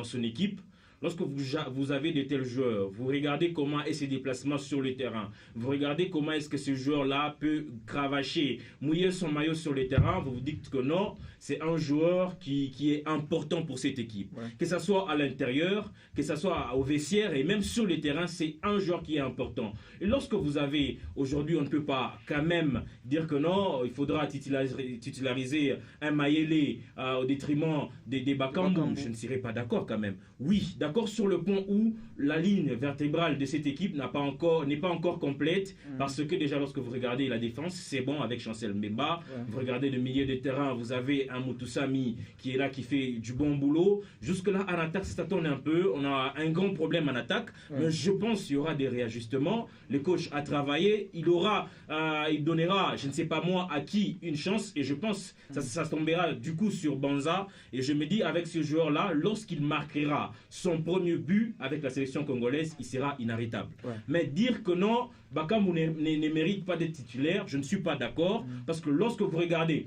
son équipe. Lorsque vous avez de tels joueurs, vous regardez comment est ses déplacements sur le terrain. Vous regardez comment est-ce que ce joueur-là peut cravacher, mouiller son maillot sur le terrain. Vous vous dites que non, c'est un joueur qui est important pour cette équipe. Que ce soit à l'intérieur, que ce soit au vestiaire et même sur le terrain, c'est un joueur qui est important. Et lorsque vous avez, aujourd'hui, on ne peut pas quand même dire que non, il faudra titulariser un Maëlé au détriment des Bakambu. Je ne serais pas d'accord quand même. Oui, d'accord sur le point où la ligne vertébrale de cette équipe n'est pas encore complète, parce que déjà lorsque vous regardez la défense, c'est bon avec Chancel Mbemba. Vous regardez le milieu de terrain, vous avez un Moutoussamy qui est là, qui fait du bon boulot. Jusque-là, en attaque, ça tourne un peu. On a un grand problème en attaque, mais je pense qu'il y aura des réajustements. Le coach a travaillé, il donnera, je ne sais pas moi, à qui une chance, et je pense que ça tombera du coup sur Banza. Et je me dis, avec ce joueur-là, lorsqu'il marquera son premier but avec la sélection congolaise, il sera inarrêtable. Mais dire que non, Bakambu ne mérite pas d'être titulaire, je ne suis pas d'accord, parce que lorsque vous regardez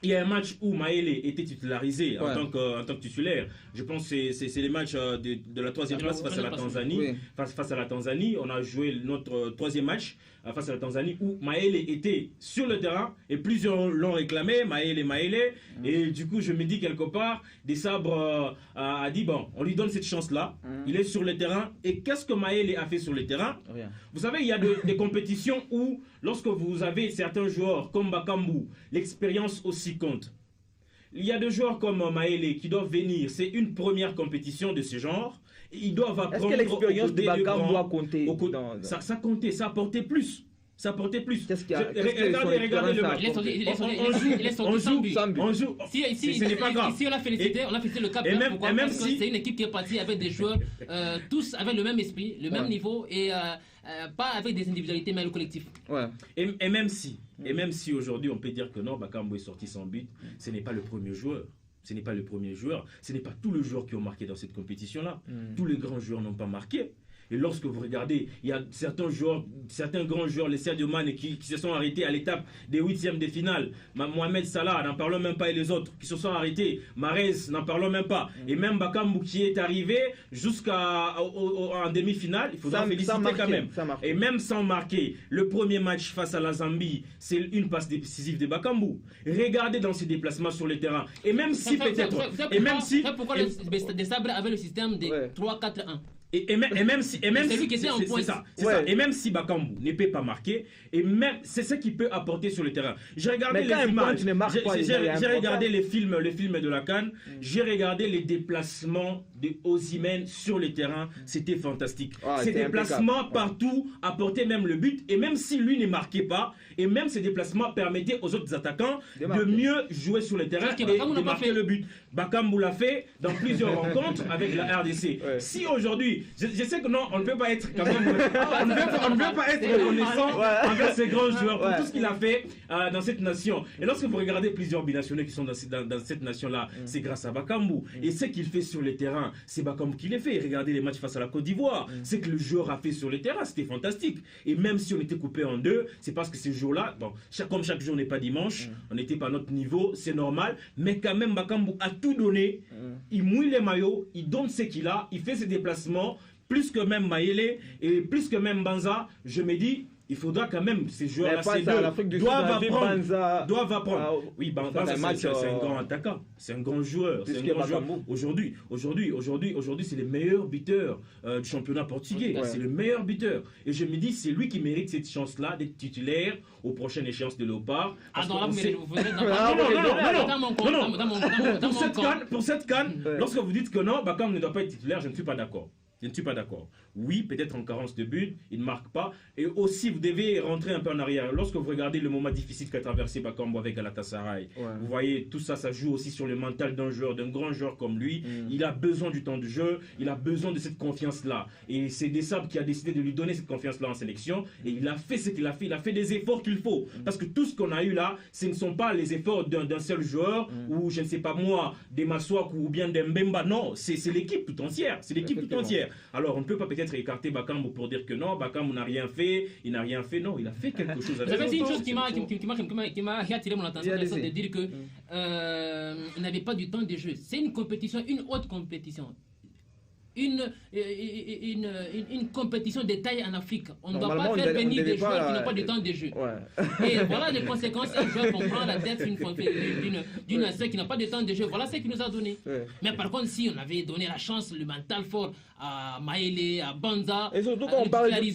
il y a un match où Maëlle était titularisé en tant que titulaire. Je pense que c'est les matchs de la troisième place face à la Tanzanie. Oui. Face à la Tanzanie, on a joué notre troisième match face à la Tanzanie où Maëlle était sur le terrain et plusieurs l'ont réclamé, Maëlle. Et du coup, je me dis quelque part, Des Sabres a dit, bon, on lui donne cette chance-là. Il est sur le terrain. Et qu'est-ce que Maëlle a fait sur le terrain? Rien. Vous savez, il y a des compétitions où, lorsque vous avez certains joueurs comme Bakambu, l'expérience aussi compte. Il y a des joueurs comme Maëlle qui doivent venir. C'est une première compétition de ce genre. Ils doivent apprendre. Est-ce que l'expérience de Bakambu doit compter Ça comptait, ça apportait plus. Ça apportait plus. Qu'est-ce qu'il y a? Regardez le match. On joue. Ce n'est pas grave. Ici, on a félicité le Cap Vert. Pourquoi? Parce que c'est une équipe qui est partie avec des joueurs, tous avec le même esprit, le même niveau et pas avec des individualités, mais le collectif. Ouais. Et même si aujourd'hui on peut dire que non, Bakambu est sorti sans but, ce n'est pas le premier joueur. Ce n'est pas le premier joueur. Ce n'est pas tous les joueurs qui ont marqué dans cette compétition-là. Tous les grands joueurs n'ont pas marqué. Et lorsque vous regardez, il y a certains grands joueurs, les Sadio Mané, qui se sont arrêtés à l'étape des huitièmes de finale. Mohamed Salah, n'en parlons même pas, et les autres qui se sont arrêtés. Mahrez, n'en parlons même pas. Et même Bakambu qui est arrivé jusqu'en demi-finale, il faudra féliciter quand même. Et même sans marquer, le premier match face à la Zambie, c'est une passe décisive de Bakambu. Regardez dans ses déplacements sur le terrain. Et même si peut-être... C'est pourquoi Des Sabres avait le système de 3-4-1. Et même si Bakambu ne peut pas marquer, et même c'est ce qu'il peut apporter sur le terrain. J'ai regardé les images, j'ai regardé les films de la CAN, j'ai regardé les déplacements de Osimhen sur le terrain, c'était fantastique. Ces déplacements partout apportaient même le but, et même si lui ne marquait pas, et même ces déplacements permettaient aux autres attaquants de mieux jouer sur le terrain et de marquer le but. Bakambu l'a fait dans plusieurs rencontres avec la RDC. Si aujourd'hui, je sais que non, on ne peut pas être quand même, on ne peut pas être reconnaissant envers ces grands joueurs pour tout ce qu'il a fait dans cette nation. Et lorsque vous regardez plusieurs binationaux qui sont dans cette nation-là, c'est grâce à Bakambu. Et ce qu'il fait sur le terrain, c'est Bakambu qui les fait. Regardez les matchs face à la Côte d'Ivoire. Ce que le joueur a fait sur le terrain, c'était fantastique. Et même si on était coupé en deux, c'est parce que ces jours-là, bon, comme chaque jour n'est pas dimanche, on n'était pas à notre niveau, c'est normal. Mais quand même, Bakambu a tout donné. Il mouille les maillots, il donne ce qu'il a, il fait ses déplacements. Plus que même Maëlle et plus que même Banza, je me dis, il faudra quand même ces joueurs-là, ces deux, doivent apprendre. Oui, Banza, c'est un grand attaquant, c'est un grand joueur. Aujourd'hui, c'est le meilleur buteur du championnat portugais. C'est le meilleur buteur. Et je me dis, c'est lui qui mérite cette chance-là d'être titulaire aux prochaines échéances de Léopard. Pour cette canne, lorsque vous dites que non, Bakambu ne doit pas être titulaire, je ne suis pas d'accord. Je ne suis pas d'accord. Oui, peut-être en carence de but, il ne marque pas. Et aussi, vous devez rentrer un peu en arrière. Lorsque vous regardez le moment difficile qu'a traversé Bakambu avec Galatasaray, vous voyez, tout ça, ça joue aussi sur le mental d'un joueur, d'un grand joueur comme lui. Il a besoin du temps de jeu, il a besoin de cette confiance-là. Et c'est Des Sabres qui a décidé de lui donner cette confiance-là en sélection. Et il a fait ce qu'il a fait, il a fait des efforts qu'il faut. Parce que tout ce qu'on a eu là, ce ne sont pas les efforts d'un seul joueur, ou je ne sais pas moi, des Maswak ou bien des Mbemba. Non, c'est l'équipe tout entière. C'est l'équipe tout entière. Alors, on ne peut pas peut-être écarter Bakambu pour dire que non, Bakambu n'a rien fait, il n'a rien fait. Non, il a fait quelque chose. Vous avez dit une chose qui m'a attiré mon attention, c'est de dire que on n'avait pas du temps de jeu. C'est une compétition, une haute compétition. Une compétition de taille en Afrique. On ne doit pas faire venir des joueurs qui n'ont pas de temps de jeu. Et voilà les conséquences. Un joueur qui prend la tête d'une nation qui n'a pas de temps de jeu. Voilà ce qu'il nous a donné. Mais par contre, si on avait donné la chance, le mental fort à Maëlle, à Banza, et surtout quand on parle avec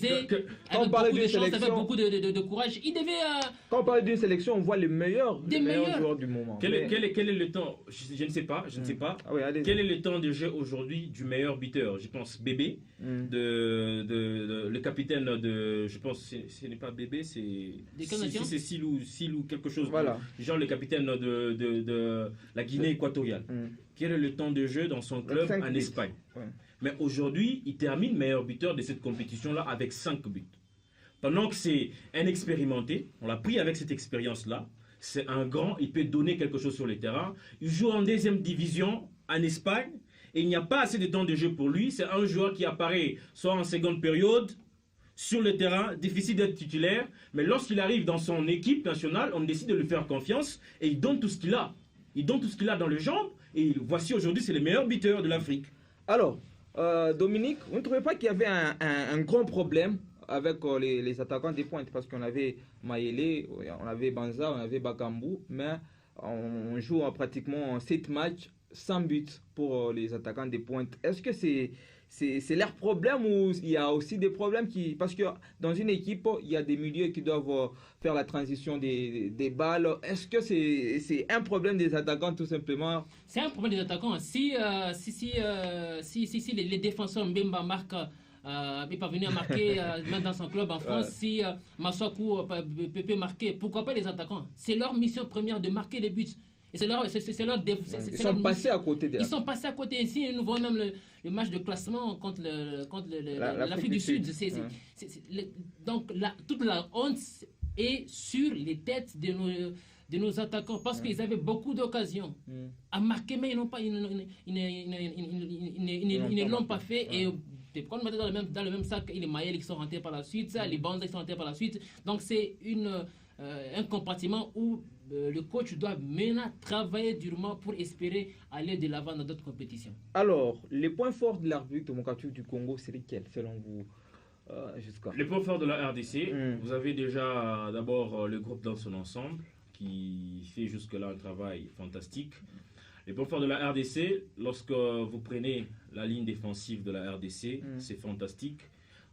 beaucoup de courage, il devait... Quand on parle d'une sélection, on voit les meilleurs joueurs du moment. Quel est le temps? Je ne sais pas. Quel est le temps de jeu aujourd'hui du meilleur buteur? Je pense Bébé, le capitaine de... Je pense ce n'est pas Bébé, c'est Silou quelque chose. Voilà. Genre le capitaine de la Guinée équatoriale. Quel est le temps de jeu dans son club en Espagne? Mais aujourd'hui, il termine meilleur buteur de cette compétition-là avec 5 buts. Pendant que c'est un expérimenté, on l'a pris avec cette expérience-là, c'est un grand, il peut donner quelque chose sur le terrain. Il joue en deuxième division en Espagne et il n'y a pas assez de temps de jeu pour lui. C'est un joueur qui apparaît soit en seconde période, sur le terrain, difficile d'être titulaire, mais lorsqu'il arrive dans son équipe nationale, on décide de lui faire confiance et il donne tout ce qu'il a. Il donne tout ce qu'il a dans les jambes et voici aujourd'hui, c'est le meilleur buteur de l'Afrique. Alors, Dominique, vous ne trouvez pas qu'il y avait un grand problème avec les attaquants des pointes? Parce qu'on avait Maïlé, on avait Banza, on avait Bakambu, mais on joue pratiquement 7 matchs sans but pour les attaquants des pointes. Est-ce que c'est leur problème ou il y a aussi des problèmes parce que dans une équipe, il y a des milieux qui doivent faire la transition des balles. Est-ce que c'est un problème des attaquants tout simplement? C'est un problème des attaquants. Si les défenseurs Mbemba marquent, il pas venir marquer même dans son club en France, si Massakou peut marquer, pourquoi pas les attaquants? C'est leur mission première de marquer les buts. Et c'est leur ils sont passés à côté. Ils sont passés à côté. Ici, nous voyons même le match de classement contre l'Afrique du Sud. Donc, toute la honte est sur les têtes de nos attaquants parce qu'ils avaient beaucoup d'occasions à marquer, mais ils ne l'ont pas fait. Et quand on mettait dans le même sac, les Maël qui sont rentrés par la suite, les Bandes qui sont rentrés par la suite. Donc, c'est un compartiment où le coach doit maintenant travailler durement pour espérer aller de l'avant dans d'autres compétitions. Alors, les points forts de la République démocratique du Congo, c'est lesquels selon vous jusqu'à... Les points forts de la RDC, vous avez déjà d'abord le groupe dans son ensemble qui fait jusque-là un travail fantastique. Les points forts de la RDC, lorsque vous prenez la ligne défensive de la RDC, c'est fantastique.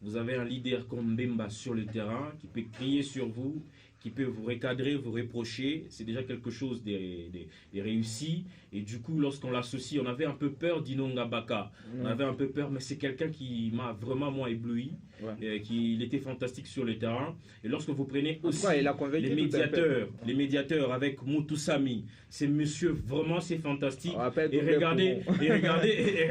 Vous avez un leader comme Mbemba sur le terrain qui peut crier sur vous, qui peut vous recadrer, vous reprocher. C'est déjà quelque chose de réussi. Et du coup, lorsqu'on l'associe, on avait un peu peur d'Inonga Baka. On avait un peu peur, mais c'est quelqu'un qui m'a vraiment moi ébloui. Il était fantastique sur le terrain. Et lorsque vous prenez aussi les médiateurs avec Moutousami, c'est monsieur, vraiment c'est fantastique. Et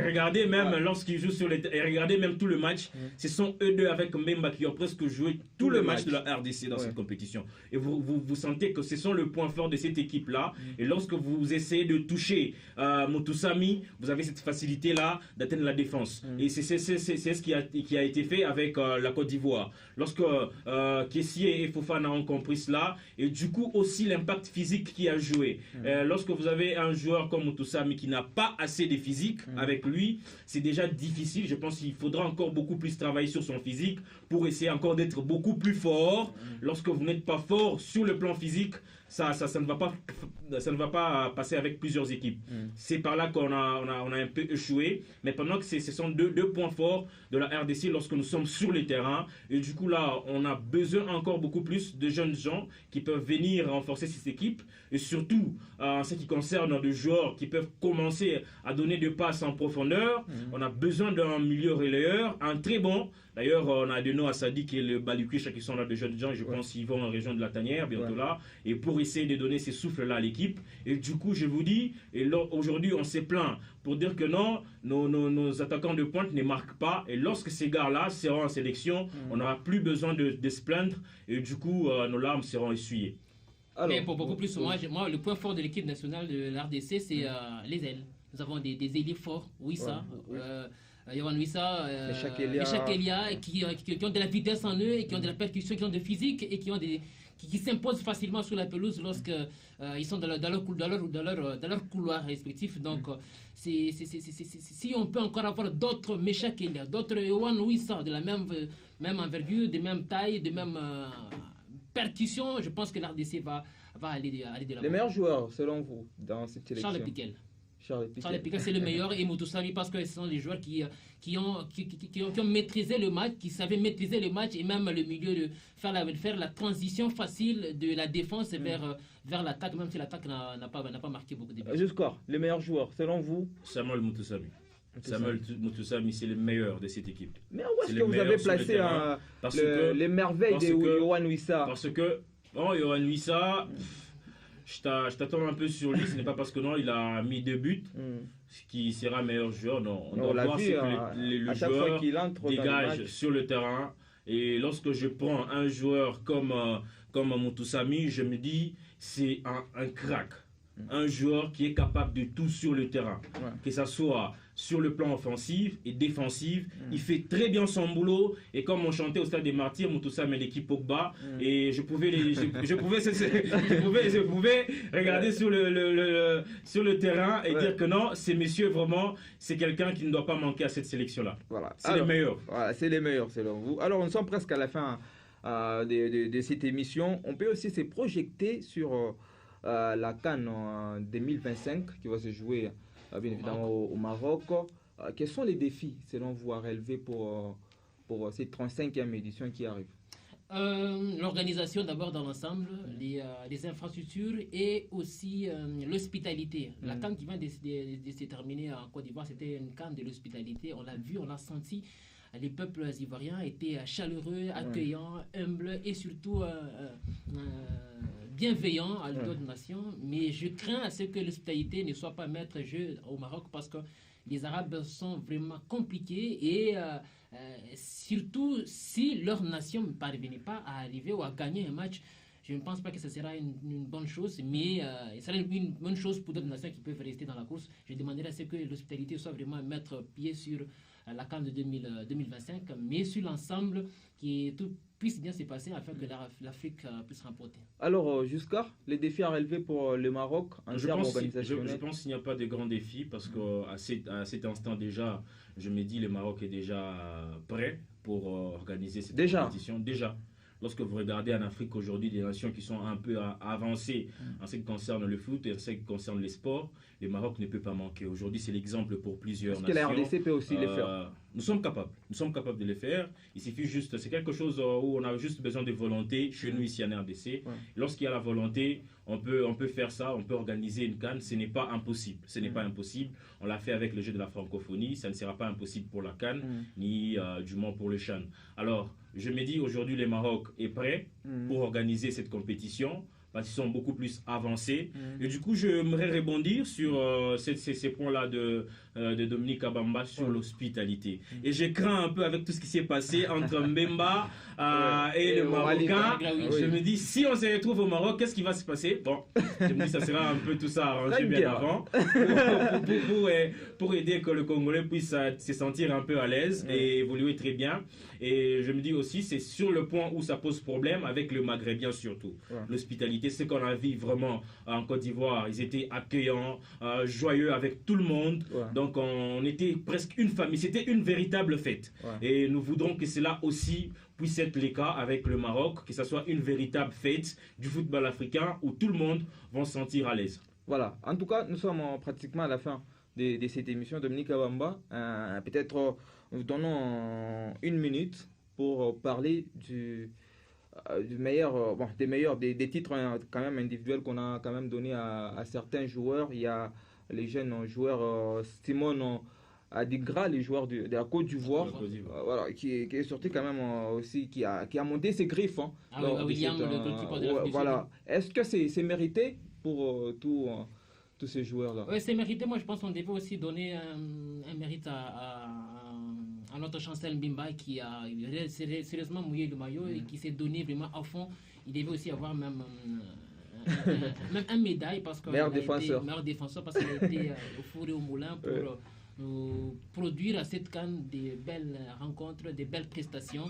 regardez même lorsqu'il joue sur le terrain, et regardez même tout le match, ce sont eux deux avec Mbemba qui ont presque joué tout le match de la RDC dans cette compétition. Et vous sentez que ce sont le point fort de cette équipe-là. Et lorsque vous essayez de toucher Moutousami, vous avez cette facilité-là d'atteindre la défense. Et c'est ce qui a été fait avec la Côte d'Ivoire. Lorsque Kessié et Fofana ont compris cela, et du coup aussi l'impact physique qui a joué. Lorsque vous avez un joueur comme Moutousami qui n'a pas assez de physique avec lui, c'est déjà difficile. Je pense qu'il faudra encore beaucoup plus travailler sur son physique pour essayer encore d'être beaucoup plus fort. Lorsque vous n'êtes pas fort sur le plan physique, ça ne va pas passer avec plusieurs équipes. C'est par là qu'on a un peu échoué. Mais pendant que ce sont deux points forts de la RDC lorsque nous sommes sur le terrain. Et du coup, là, on a besoin encore beaucoup plus de jeunes gens qui peuvent venir renforcer cette équipe. Et surtout, en ce qui concerne des joueurs qui peuvent commencer à donner des passes en profondeur, on a besoin d'un milieu relayeur, un très bon. D'ailleurs, on a Adeno Assadi qui est le Balukish qui sont là de jeunes gens. Je pense qu'ils vont en région de la Tanière bientôt là. Et pour essayer de donner ces souffles-là à l'équipe. Et du coup, je vous dis, et aujourd'hui, on s'est plaint pour dire que non, nos attaquants de pointe ne marquent pas. Et lorsque ces gars-là seront en sélection, on n'aura plus besoin de se plaindre. Et du coup, nos larmes seront essuyées. Alors, mais pour beaucoup plus, moi, le point fort de l'équipe nationale de l'RDC, c'est les ailes. Nous avons des ailiers forts, Wissa, Yohan Wissa, Meshak Elia, qui ont de la vitesse en eux, et qui ont de la percussion, qui ont de physique, et qui s'imposent facilement sur la pelouse lorsque ils sont dans leur couloir respectif. Donc, si on peut encore avoir d'autres Meshak Elia, d'autres Yohan Wissa de la même envergure, de même taille, de même percussion, je pense que l'RDC va aller de l'avant. Les meilleurs joueurs, selon vous, dans cette sélection? Charles Piquel, c'est le meilleur, et Moutousami parce que ce sont les joueurs qui ont maîtrisé le match, qui savaient maîtriser le match et même le milieu, de faire la transition facile de la défense vers l'attaque, même si l'attaque n'a pas marqué beaucoup de buts. Jusqu'à les meilleurs joueurs, selon vous? Samuel Moutousami. Samuel Moutousami, c'est le meilleur de cette équipe. Mais où est-ce que vous avez placé les merveilles de Yohan Wissa? Parce que, Yohan Wissa... Je t'attends un peu sur lui, ce n'est pas parce que non, il a mis 2 buts qu'il sera meilleur joueur. Non, on doit voir que le joueur dégage sur le terrain. Et lorsque je prends un joueur comme Moutousami, je me dis c'est un crack. Un joueur qui est capable de tout sur le terrain. Que ce soit sur le plan offensif et défensif. Il fait très bien son boulot. Et comme on chantait au Stade des Martyrs, Mountoussa met l'équipe Pogba. Et je pouvais regarder sur le terrain et dire que non, ces messieurs, vraiment, c'est quelqu'un qui ne doit pas manquer à cette sélection-là. Voilà. C'est les meilleurs. Voilà, c'est les meilleurs, selon vous. Alors, nous sommes presque à la fin de cette émission. On peut aussi se projeter sur la CAN en 2025 qui va se jouer bien évidemment au Maroc. Quels sont les défis, selon vous, à relever pour cette 35e édition qui arrive? L'organisation d'abord dans l'ensemble, les infrastructures et aussi l'hospitalité. La CAN qui vient de se terminer en Côte d'Ivoire, c'était une CAN de l'hospitalité. On l'a vu, on l'a senti. Les peuples ivoiriens étaient chaleureux, accueillants, humbles et surtout bienveillants à d'autres nations. Mais je crains à ce que l'hospitalité ne soit pas maître jeu au Maroc parce que les Arabes sont vraiment compliqués et surtout si leur nation ne parvenait pas à arriver ou à gagner un match, je ne pense pas que ce sera une bonne chose, mais ce sera une bonne chose pour d'autres nations qui peuvent rester dans la course. Je demanderai à ce que l'hospitalité soit vraiment mettre pied sur la CAN de 2025, mais sur l'ensemble, que tout puisse bien se passer afin que l'Afrique puisse remporter. Alors, Jusqu'à les défis à relever pour le Maroc en termes organisationnels? Je pense qu'il n'y a pas de grands défis parce qu'à cet instant déjà, je me dis le Maroc est déjà prêt pour organiser cette compétition. Déjà. Lorsque vous regardez en Afrique aujourd'hui des nations qui sont un peu avancées en ce qui concerne le foot et en ce qui concerne les sports, le Maroc ne peut pas manquer. Aujourd'hui, c'est l'exemple pour plusieurs nations. Est-ce que la RDC peut aussi les faire? Nous sommes capables de les faire. Il suffit juste, c'est quelque chose où on a juste besoin de volonté chez nous ici en RDC. Lorsqu'il y a la volonté, on peut faire ça, on peut organiser une CAN. Ce n'est pas impossible. Ce n'est pas impossible. On l'a fait avec le jeu de la francophonie. Ça ne sera pas impossible pour la CAN, ni du moins pour le CHAN. Alors, je me dis aujourd'hui, le Maroc est prêt pour organiser cette compétition parce qu'ils sont beaucoup plus avancés. Et du coup, j'aimerais rebondir sur ces points-là de Dominique Abamba sur l'hospitalité. Et je crains un peu avec tout ce qui s'est passé entre Mbemba et le Marocain. Je me dis, si on se retrouve au Maroc, qu'est-ce qui va se passer? Bon, je me dis, ça sera un peu tout ça arrangé bien avant pour aider que le Congolais puisse se sentir un peu à l'aise et évoluer très bien. Et je me dis aussi, c'est sur le point où ça pose problème avec le Maghrébien surtout. L'hospitalité, c'est qu'on a vu vraiment en Côte d'Ivoire. Ils étaient accueillants, joyeux avec tout le monde. Donc on était presque une famille. C'était une véritable fête. Et nous voudrons que cela aussi puisse être le cas avec le Maroc, que ce soit une véritable fête du football africain où tout le monde va se sentir à l'aise. Voilà. En tout cas, nous sommes pratiquement à la fin de cette émission. Dominique Abamba, peut-être nous donnons une minute pour parler des titres quand même individuels qu'on a quand même donné à certains joueurs. Il y a les jeunes joueurs Simon Adigra, les joueurs de la Côte d'Ivoire, voilà, qui est sorti quand même aussi, qui a monté ses griffes. William, le goalkeeper de la voilà. Est-ce que c'est mérité pour tous ces joueurs-là? Oui, c'est mérité. Moi, je pense qu'on devait aussi donner un mérite à notre Chancel Mbemba qui a sérieusement mouillé le maillot et qui s'est donné vraiment à fond. Il devait aussi avoir même un médaille parce qu'il meilleur défenseur parce qu'il a été au four et au moulin pour produire à cette CAN des belles rencontres, des belles prestations.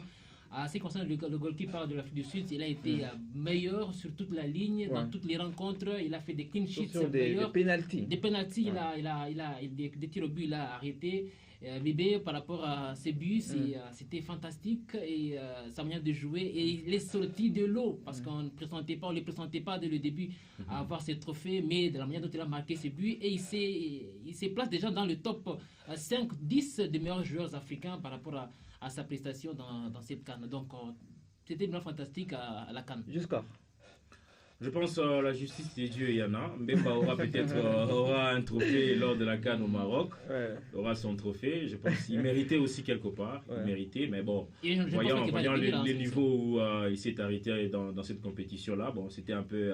En ce qui concerne le goalkeeper de l'Afrique du Sud, il a été meilleur sur toute la ligne, dans toutes les rencontres. Il a fait des clean sheets, des pénaltys. Des pénaltys, des tirs au but, il a arrêté. Bébé, par rapport à ses buts, c'était fantastique et sa manière de jouer. Et il est sorti de l'eau parce qu'on ne le présentait pas dès le début à avoir ses trophées, mais de la manière dont il a marqué ses buts. Et il se place déjà dans le top 5-10 des meilleurs joueurs africains par rapport à sa prestation dans cette CAN. Donc, c'était vraiment fantastique à la CAN. Jusqu'à Je pense à la justice des dieux, il y en a. Mbemba aura un trophée lors de la CAN au Maroc. Aura son trophée. Je pense qu'il méritait aussi quelque part. Il méritait, mais bon, voyant les niveaux où il s'est arrêté dans cette compétition-là, bon, c'était un peu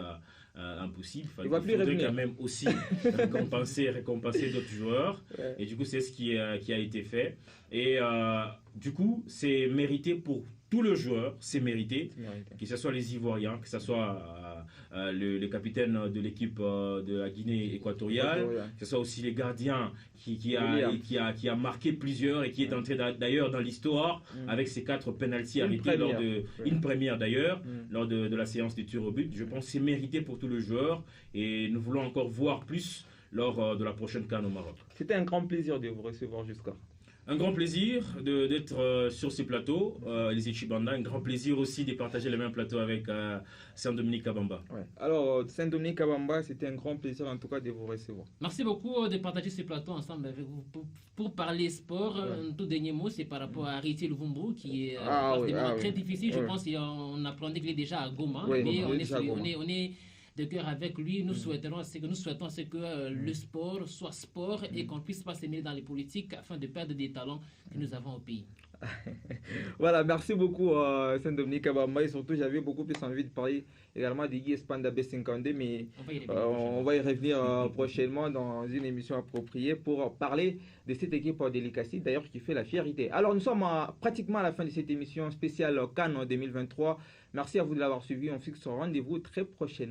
impossible. Il faudrait quand même aussi récompenser d'autres joueurs. Et du coup, c'est ce qui a été fait. Et du coup, c'est mérité pour tous les joueurs, c'est mérité, que ce soit les Ivoiriens, que ce soit le capitaine de l'équipe de la Guinée équatoriale, que ce soit aussi les gardiens qui a marqué plusieurs et qui est entré d'ailleurs dans l'histoire avec ses 4 pénaltys arrêtés lors de une première d'ailleurs, lors de la séance des tirs au but. Je pense que c'est mérité pour tous les joueurs et nous voulons encore voir plus lors de la prochaine CAN au Maroc. C'était un grand plaisir de vous recevoir, Jusqu'à. Un grand plaisir d'être sur ces plateaux, les Ichibanda. Un grand plaisir aussi de partager le même plateau avec Saint-Dominique Kabamba. Ouais. Alors, Saint-Dominique Kabamba, c'était un grand plaisir en tout cas de vous recevoir. Merci beaucoup de partager ce plateau ensemble avec vous pour parler sport. Un tout dernier mot, c'est par rapport à Ariti Luvumbu qui est très difficile. Je pense qu'on apprenait qu'il est déjà à Goma. Mais on est de cœur avec lui. Nous souhaitons que le sport soit sport et qu'on ne puisse pas s'aimer dans les politiques afin de perdre des talents que nous avons au pays. Voilà, merci beaucoup Saint-Dominique Kabamba. Et surtout, j'avais beaucoup plus envie de parler également de Guy Espanda B52, mais on va y revenir prochainement dans une émission appropriée pour parler de cette équipe d'Elikassi, d'ailleurs qui fait la fierté. Alors, nous sommes pratiquement à la fin de cette émission spéciale CAN 2023. Merci à vous de l'avoir suivi. On fixe un rendez-vous très prochainement.